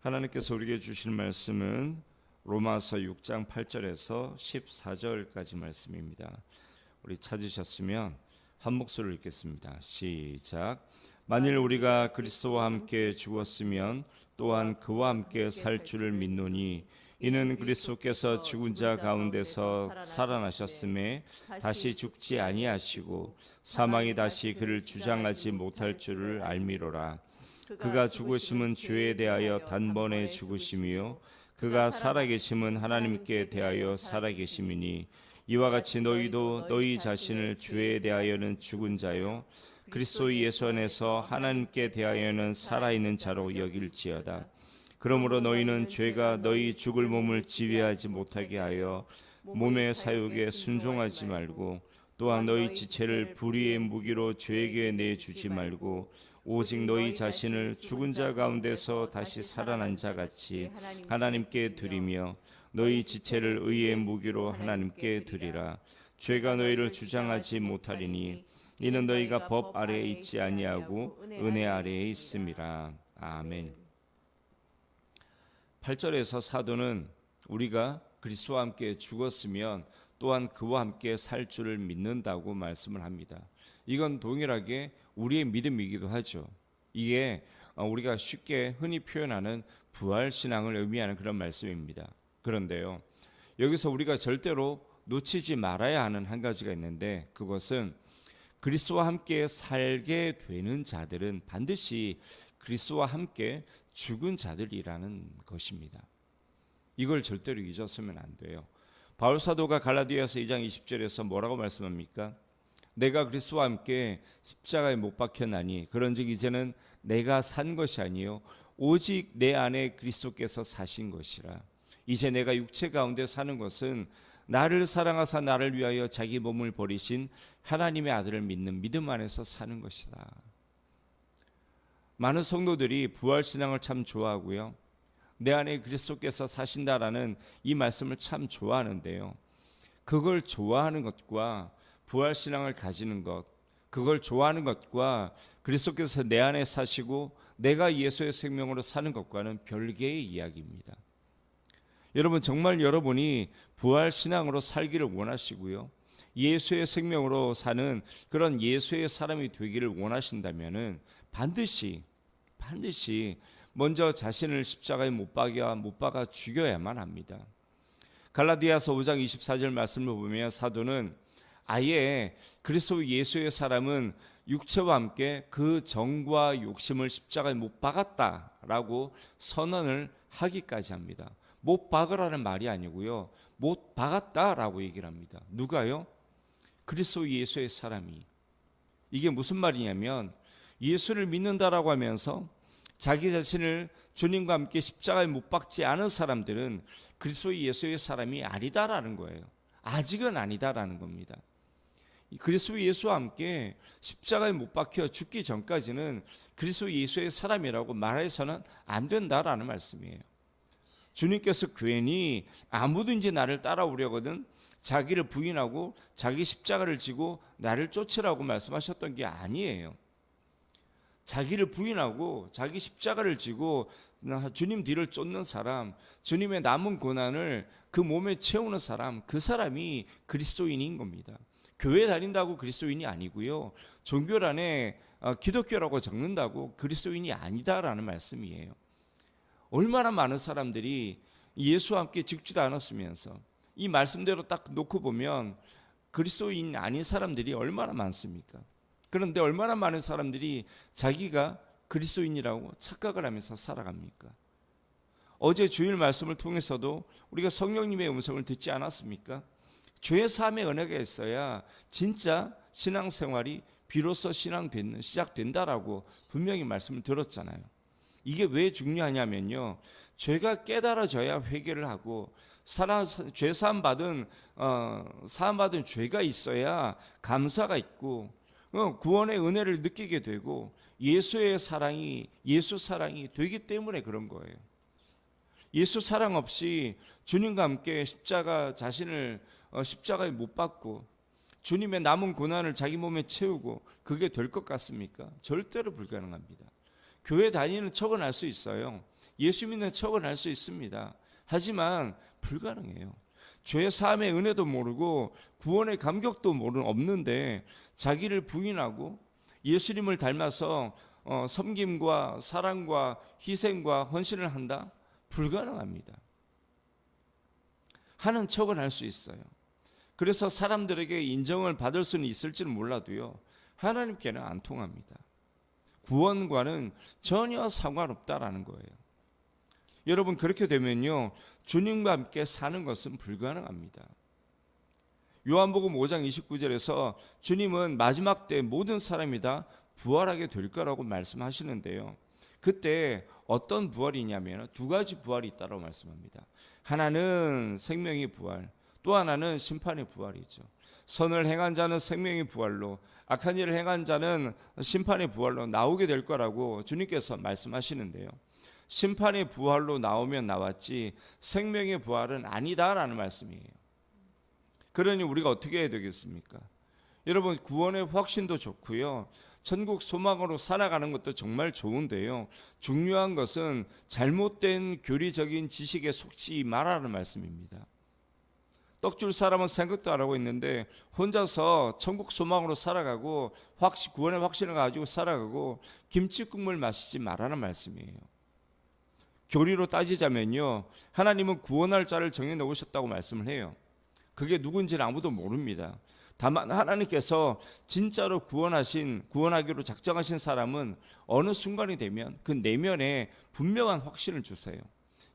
하나님께서 우리에게 주신 말씀은 로마서 6장 8절에서 14절까지 말씀입니다. 우리 찾으셨으면 한 목소리로 읽겠습니다. 시작. 만일 우리가 그리스도와 함께 죽었으면 또한 그와 함께 살 줄을 믿노니 이는 그리스도께서 죽은 자 가운데서 살아나셨음에 다시 죽지 아니하시고 사망이 다시 그를 주장하지 못할 줄을 알미로라. 그가 죽으심은 죄에 대하여 단번에 죽으심이요 그가 살아계심은 하나님께 대하여 살아계심이니 이와 같이 너희도 너희 자신을 죄에 대하여는 죽은 자요 그리스도 예수 안에서 하나님께 대하여는 살아있는 자로 여길지어다. 그러므로 너희는 죄가 너희 죽을 몸을 지배하지 못하게 하여 몸의 사욕에 순종하지 말고 또한 너희 지체를 불의의 무기로 죄에게 내주지 말고 오직 너희 자신을 죽은 자 가운데서 다시 살아난 자 같이 하나님께 드리며 너희 지체를 의의 무기로 하나님께 드리라. 죄가 너희를 주장하지 못하리니 이는 너희가 법 아래에 있지 아니하고 은혜 아래에 있음이라. 아멘. 8절에서 사도는 우리가 그리스도와 함께 죽었으면 또한 그와 함께 살 줄을 믿는다고 말씀을 합니다. 이건 동일하게 우리의 믿음이기도 하죠. 이게 우리가 쉽게 흔히 표현하는 부활신앙을 의미하는 그런 말씀입니다. 그런데요, 여기서 우리가 절대로 놓치지 말아야 하는 한 가지가 있는데 그것은 그리스도와 함께 살게 되는 자들은 반드시 그리스도와 함께 죽은 자들이라는 것입니다. 이걸 절대로 잊었으면 안 돼요. 바울 사도가 갈라디아서 2장 20절에서 뭐라고 말씀합니까? 내가 그리스도와 함께 십자가에 못 박혔나니 그런즉 이제는 내가 산 것이 아니요 오직 내 안에 그리스도께서 사신 것이라. 이제 내가 육체 가운데 사는 것은 나를 사랑하사 나를 위하여 자기 몸을 버리신 하나님의 아들을 믿는 믿음 안에서 사는 것이다. 많은 성도들이 부활신앙을 참 좋아하고요, 내 안에 그리스도께서 사신다라는 이 말씀을 참 좋아하는데요, 그걸 좋아하는 것과 부활신앙을 가지는 것, 그걸 좋아하는 것과 그리스도께서 내 안에 사시고 내가 예수의 생명으로 사는 것과는 별개의 이야기입니다. 여러분, 정말 여러분이 부활신앙으로 살기를 원하시고요, 예수의 생명으로 사는 그런 예수의 사람이 되기를 원하신다면 반드시 먼저 자신을 십자가에 못 박아 죽여야만 합니다. 갈라디아서 5장 24절 말씀을 보면 사도는 아예 그리스도 예수의 사람은 육체와 함께 그 정과 욕심을 십자가에 못 박았다라고 선언을 하기까지 합니다. 못 박으라는 말이 아니고요, 못 박았다라고 얘기를 합니다. 누가요? 그리스도 예수의 사람이. 이게 무슨 말이냐면 예수를 믿는다라고 하면서 자기 자신을 주님과 함께 십자가에 못 박지 않은 사람들은 그리스도 예수의 사람이 아니다라는 거예요. 아직은 아니다라는 겁니다. 그리스도 예수와 함께 십자가에 못 박혀 죽기 전까지는 그리스도 예수의 사람이라고 말해서는 안 된다라는 말씀이에요. 주님께서 괜히 아무든지 나를 따라오려거든 자기를 부인하고 자기 십자가를 지고 나를 쫓으라고 말씀하셨던 게 아니에요. 자기를 부인하고 자기 십자가를 지고 주님 뒤를 쫓는 사람, 주님의 남은 고난을 그 몸에 채우는 사람, 그 사람이 그리스도인인 겁니다. 교회 다닌다고 그리스도인이 아니고요, 종교란에 기독교라고 적는다고 그리스도인이 아니다라는 말씀이에요. 얼마나 많은 사람들이 예수와 함께 죽지도 않았으면서 이 말씀대로 딱 놓고 보면 그리스도인 아닌 사람들이 얼마나 많습니까? 그런데 얼마나 많은 사람들이 자기가 그리스도인이라고 착각을 하면서 살아갑니까? 어제 주일 말씀을 통해서도 우리가 성령님의 음성을 듣지 않았습니까? 죄 사함의 은혜가 있어야 진짜 신앙생활이 비로소 시작된다라고 분명히 말씀을 들었잖아요. 이게 왜 중요하냐면요, 죄가 깨달아져야 회개를 하고 죄 사함 받은 죄가 있어야 감사가 있고 구원의 은혜를 느끼게 되고 예수 사랑이 되기 때문에 그런 거예요. 예수 사랑 없이 주님과 함께 자신을 십자가에 못 박고 주님의 남은 고난을 자기 몸에 채우고 그게 될 것 같습니까? 절대로 불가능합니다. 교회 다니는 척은 할 수 있어요. 예수 믿는 척은 할 수 있습니다. 하지만 불가능해요. 죄 사함의 은혜도 모르고 구원의 감격도 없는데 자기를 부인하고 예수님을 닮아서 섬김과 사랑과 희생과 헌신을 한다? 불가능합니다. 하는 척은 할 수 있어요. 그래서 사람들에게 인정을 받을 수는 있을지는 몰라도요, 하나님께는 안 통합니다. 구원과는 전혀 상관없다라는 거예요. 여러분, 그렇게 되면요, 주님과 함께 사는 것은 불가능합니다. 요한복음 5장 29절에서 주님은 마지막 때 모든 사람이 다 부활하게 될 거라고 말씀하시는데요, 그때 어떤 부활이냐면 두 가지 부활이 있다고 말씀합니다. 하나는 생명의 부활, 또 하나는 심판의 부활이죠. 선을 행한 자는 생명의 부활로, 악한 일을 행한 자는 심판의 부활로 나오게 될 거라고 주님께서 말씀하시는데요, 심판의 부활로 나오면 나왔지 생명의 부활은 아니다라는 말씀이에요. 그러니 우리가 어떻게 해야 되겠습니까? 여러분, 구원의 확신도 좋고요, 천국 소망으로 살아가는 것도 정말 좋은데요, 중요한 것은 잘못된 교리적인 지식에 속지 말라는 말씀입니다. 떡줄 사람은 생각도 안 하고 있는데 혼자서 천국 소망으로 살아가고 구원의 확신을 가지고 살아가고 김치국물 마시지 말라는 말씀이에요. 교리로 따지자면요, 하나님은 구원할 자를 정해 놓으셨다고 말씀을 해요. 그게 누군지는 아무도 모릅니다. 다만 하나님께서 진짜로 구원하기로 작정하신 사람은 어느 순간이 되면 그 내면에 분명한 확신을 주세요.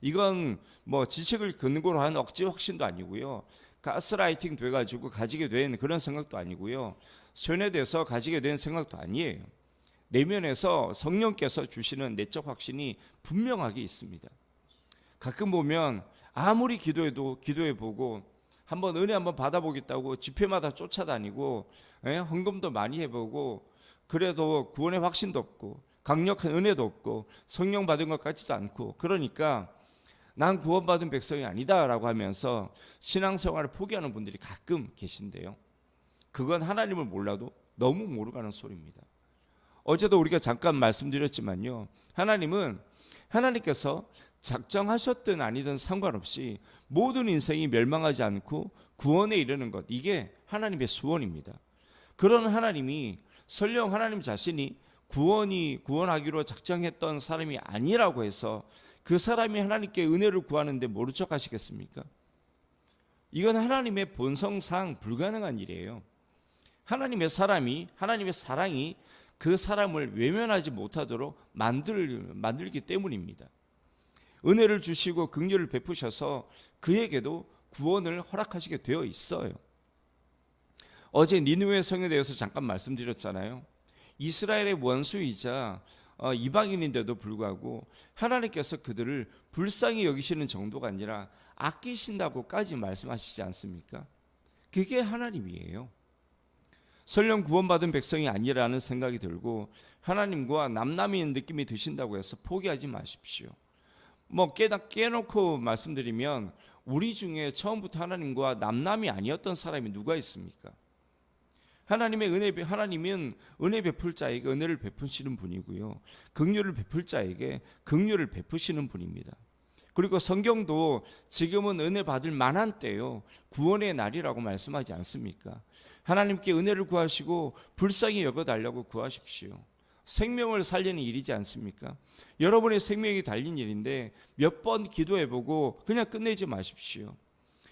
이건 뭐 지식을 근거로 한 억지 확신도 아니고요, 가스라이팅 돼가지고 가지게 된 그런 생각도 아니고요, 쇠뇌돼서 가지게 된 생각도 아니에요. 내면에서 성령께서 주시는 내적 확신이 분명하게 있습니다. 가끔 보면 아무리 기도해보고 한번 은혜 한번 받아보겠다고 집회마다 쫓아다니고 헌금도 많이 해보고 그래도 구원의 확신도 없고 강력한 은혜도 없고 성령 받은 것 같지도 않고, 그러니까 난 구원받은 백성이 아니다라고 하면서 신앙생활을 포기하는 분들이 가끔 계신데요, 그건 하나님을 몰라도 너무 모르가는 소리입니다. 어제도 우리가 잠깐 말씀드렸지만요, 하나님께서 작정하셨든 아니든 상관없이 모든 인생이 멸망하지 않고 구원에 이르는 것, 이게 하나님의 소원입니다. 그런 하나님이 설령 하나님 자신이 구원하기로 작정했던 사람이 아니라고 해서 그 사람이 하나님께 은혜를 구하는데 모른 척 하시겠습니까? 이건 하나님의 본성상 불가능한 일이에요. 하나님의 사랑이 그 사람을 외면하지 못하도록 만들기 때문입니다. 은혜를 주시고 긍휼을 베푸셔서 그에게도 구원을 허락하시게 되어 있어요. 어제 니느웨 성에 대해서 잠깐 말씀드렸잖아요. 이스라엘의 원수이자 이방인인데도 불구하고 하나님께서 그들을 불쌍히 여기시는 정도가 아니라 아끼신다고까지 말씀하시지 않습니까? 그게 하나님이에요. 설령 구원받은 백성이 아니라는 생각이 들고 하나님과 남남인 느낌이 드신다고 해서 포기하지 마십시오. 깨놓고 말씀드리면 우리 중에 처음부터 하나님과 남남이 아니었던 사람이 누가 있습니까? 하나님은 은혜 베풀 자에게 은혜를 베푸시는 분이고요, 긍휼을 베풀 자에게 긍휼을 베푸시는 분입니다. 그리고 성경도 지금은 은혜 받을 만한 때요, 구원의 날이라고 말씀하지 않습니까? 하나님께 은혜를 구하시고 불쌍히 여겨달라고 구하십시오. 생명을 살리는 일이지 않습니까? 여러분의 생명이 달린 일인데 몇 번 기도해보고 그냥 끝내지 마십시오.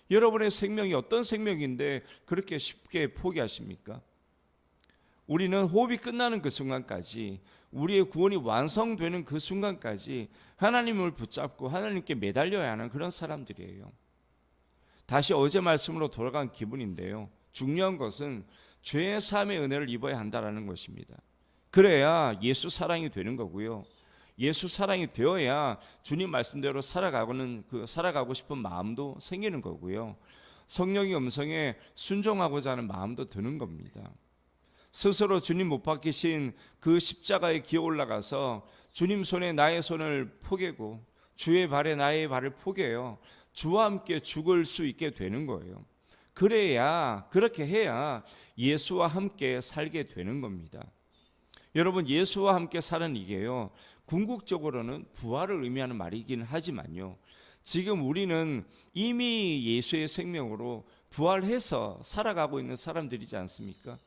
여러분의 생명이 어떤 생명인데 그렇게 쉽게 포기하십니까? 우리는 호흡이 끝나는 그 순간까지, 우리의 구원이 완성되는 그 순간까지 하나님을 붙잡고 하나님께 매달려야 하는 그런 사람들이에요. 다시 어제 말씀으로 돌아간 기분인데요, 중요한 것은 죄의 사함의 은혜를 입어야 한다는 것입니다. 그래야 예수 사랑이 되는 거고요, 예수 사랑이 되어야 주님 말씀대로 살아가고 싶은 마음도 생기는 거고요, 성령의 음성에 순종하고자 하는 마음도 드는 겁니다. 스스로 주님 못 박히신 그 십자가에 기어 올라가서 주님 손에 나의 손을 포개고 주의 발에 나의 발을 포개요, 주와 함께 죽을 수 있게 되는 거예요. 그렇게 해야 예수와 함께 살게 되는 겁니다. 여러분, 예수와 함께 사는 이게요, 궁극적으로는 부활을 의미하는 말이긴 하지만요. 지금 우리는 이미 예수의 생명으로 부활해서 살아가고 있는 사람들이지 않습니까?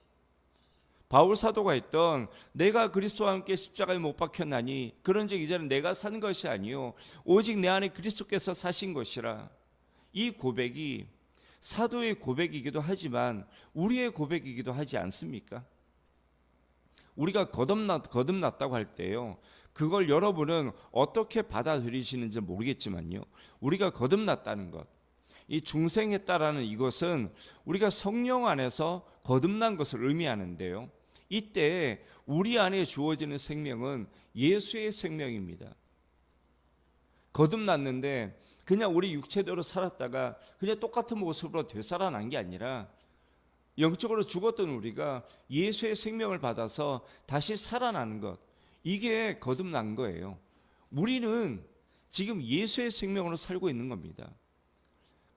바울 사도가 했던 내가 그리스도와 함께 십자가에 못 박혔나니 그런즉 이제는 내가 산 것이 아니요 오직 내 안에 그리스도께서 사신 것이라. 이 고백이 사도의 고백이기도 하지만 우리의 고백이기도 하지 않습니까? 우리가 거듭났다고 할 때요, 그걸 여러분은 어떻게 받아들이시는지 모르겠지만요, 우리가 거듭났다는 것, 이 중생했다라는 이것은 우리가 성령 안에서 거듭난 것을 의미하는데요, 이때 우리 안에 주어지는 생명은 예수의 생명입니다. 거듭났는데 그냥 우리 육체대로 살았다가 그냥 똑같은 모습으로 되살아난 게 아니라 영적으로 죽었던 우리가 예수의 생명을 받아서 다시 살아나는 것, 이게 거듭난 거예요. 우리는 지금 예수의 생명으로 살고 있는 겁니다.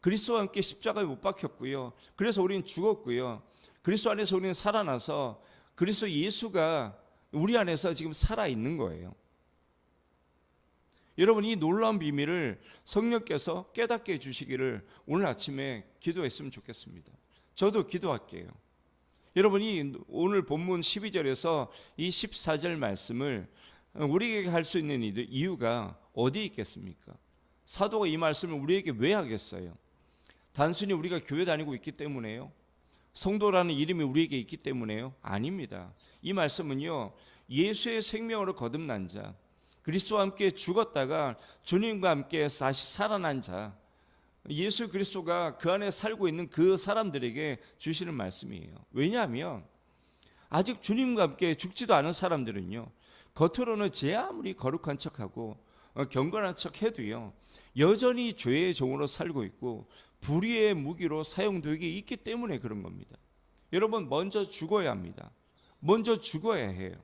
그리스도와 함께 십자가에 못 박혔고요, 그래서 우리는 죽었고요, 그리스도 안에서 우리는 살아나서 그리스도 예수가 우리 안에서 지금 살아있는 거예요. 여러분, 이 놀라운 비밀을 성령께서 깨닫게 해주시기를 오늘 아침에 기도했으면 좋겠습니다. 저도 기도할게요. 여러분이 오늘 본문 12절에서 이 14절 말씀을 우리에게 할 수 있는 이유가 어디 있겠습니까? 사도가 이 말씀을 우리에게 왜 하겠어요? 단순히 우리가 교회 다니고 있기 때문에요? 성도라는 이름이 우리에게 있기 때문에요? 아닙니다. 이 말씀은요, 예수의 생명으로 거듭난 자, 그리스도와 함께 죽었다가 주님과 함께 다시 살아난 자, 예수 그리스도가 그 안에 살고 있는 그 사람들에게 주시는 말씀이에요. 왜냐하면 아직 주님과 함께 죽지도 않은 사람들은요, 겉으로는 제 아무리 거룩한 척하고 경건한 척해도요, 여전히 죄의 종으로 살고 있고 불의의 무기로 사용되기 있기 때문에 그런 겁니다. 여러분, 먼저 죽어야 합니다. 먼저 죽어야 해요.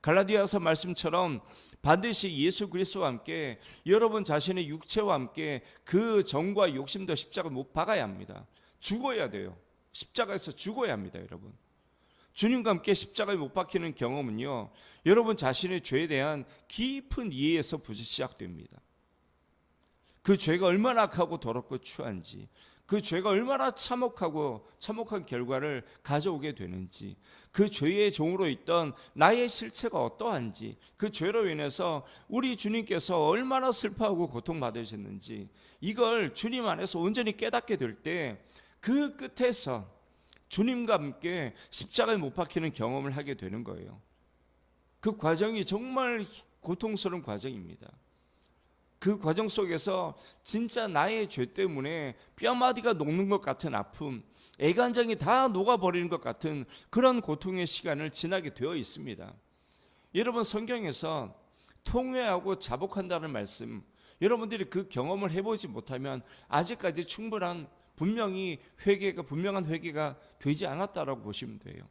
갈라디아서 말씀처럼 반드시 예수 그리스도와 함께 여러분 자신의 육체와 함께 그 정과 욕심도 십자가 못 박아야 합니다. 죽어야 돼요. 십자가에서 죽어야 합니다. 여러분, 주님과 함께 십자가에 못 박히는 경험은요, 여러분 자신의 죄에 대한 깊은 이해에서부터 시작됩니다. 그 죄가 얼마나 악하고 더럽고 추한지, 그 죄가 얼마나 참혹한 결과를 가져오게 되는지, 그 죄의 종으로 있던 나의 실체가 어떠한지, 그 죄로 인해서 우리 주님께서 얼마나 슬퍼하고 고통받으셨는지, 이걸 주님 안에서 온전히 깨닫게 될 때 그 끝에서 주님과 함께 십자가에 못 박히는 경험을 하게 되는 거예요. 그 과정이 정말 고통스러운 과정입니다. 그 과정 속에서 진짜 나의 죄 때문에 뼈마디가 녹는 것 같은 아픔, 애간장이 다 녹아버리는 것 같은 그런 고통의 시간을 지나게 되어 있습니다. 여러분, 성경에서 통회하고 자복한다는 말씀, 여러분들이 그 경험을 해보지 못하면 아직까지 분명한 회개가 되지 않았다라고 보시면 돼요.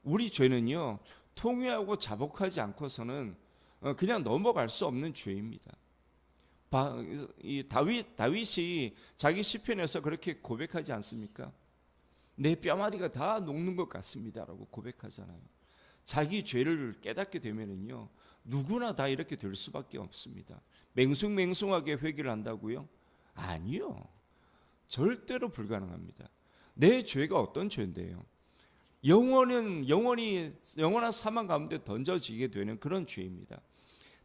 우리 죄는요, 통회하고 자복하지 않고서는 그냥 넘어갈 수 없는 죄입니다. 다윗이 자기 시편에서 그렇게 고백하지 않습니까? 내 뼈마디가 다 녹는 것 같습니다라고 고백하잖아요. 자기 죄를 깨닫게 되면은요, 누구나 다 이렇게 될 수밖에 없습니다. 맹숭맹숭하게 회개를 한다고요? 아니요, 절대로 불가능합니다. 내 죄가 어떤 죄인데요? 영원한 사망 가운데 던져지게 되는 그런 죄입니다.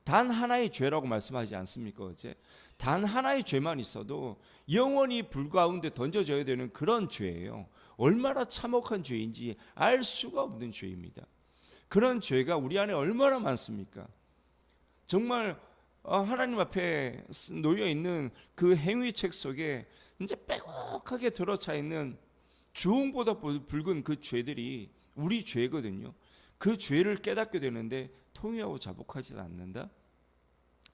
단 하나의 죄라고 말씀하지 않습니까? 어제 단 하나의 죄만 있어도 영원히 불 가운데 던져져야 되는 그런 죄예요. 얼마나 참혹한 죄인지 알 수가 없는 죄입니다. 그런 죄가 우리 안에 얼마나 많습니까? 정말 하나님 앞에 놓여 있는 그 행위책 속에 이제 빼곡하게 들어차 있는 주홍보다 붉은 그 죄들이 우리 죄거든요. 그 죄를 깨닫게 되는데 통회하고 자복하지 않는다?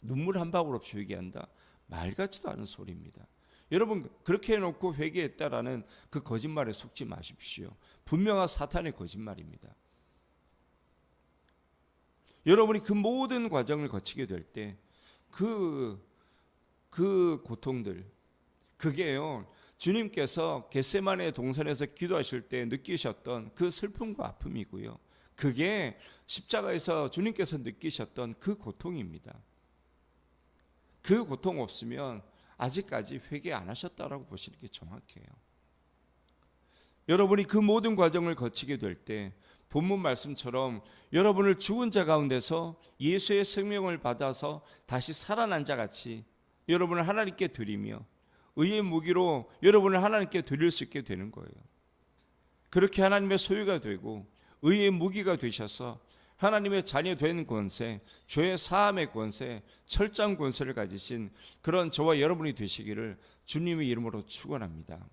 눈물 한 방울 없이 회개한다? 말 같지도 않은 소리입니다. 여러분, 그렇게 해놓고 회개했다라는 그 거짓말에 속지 마십시오. 분명한 사탄의 거짓말입니다. 여러분이 그 모든 과정을 거치게 될 때 그 고통들, 그게요, 주님께서 겟세마네 동산에서 기도하실 때 느끼셨던 그 슬픔과 아픔이고요, 그게 십자가에서 주님께서 느끼셨던 그 고통입니다. 그 고통 없으면 아직까지 회개 안 하셨다라고 보시는 게 정확해요. 여러분이 그 모든 과정을 거치게 될 때 본문 말씀처럼 여러분을 죽은 자 가운데서 예수의 생명을 받아서 다시 살아난 자 같이 여러분을 하나님께 드리며 의의 무기로 여러분을 하나님께 드릴 수 있게 되는 거예요. 그렇게 하나님의 소유가 되고 의의 무기가 되셔서 하나님의 자녀 된 권세, 죄의 사함의 권세, 철장 권세를 가지신 그런 저와 여러분이 되시기를 주님의 이름으로 축원합니다.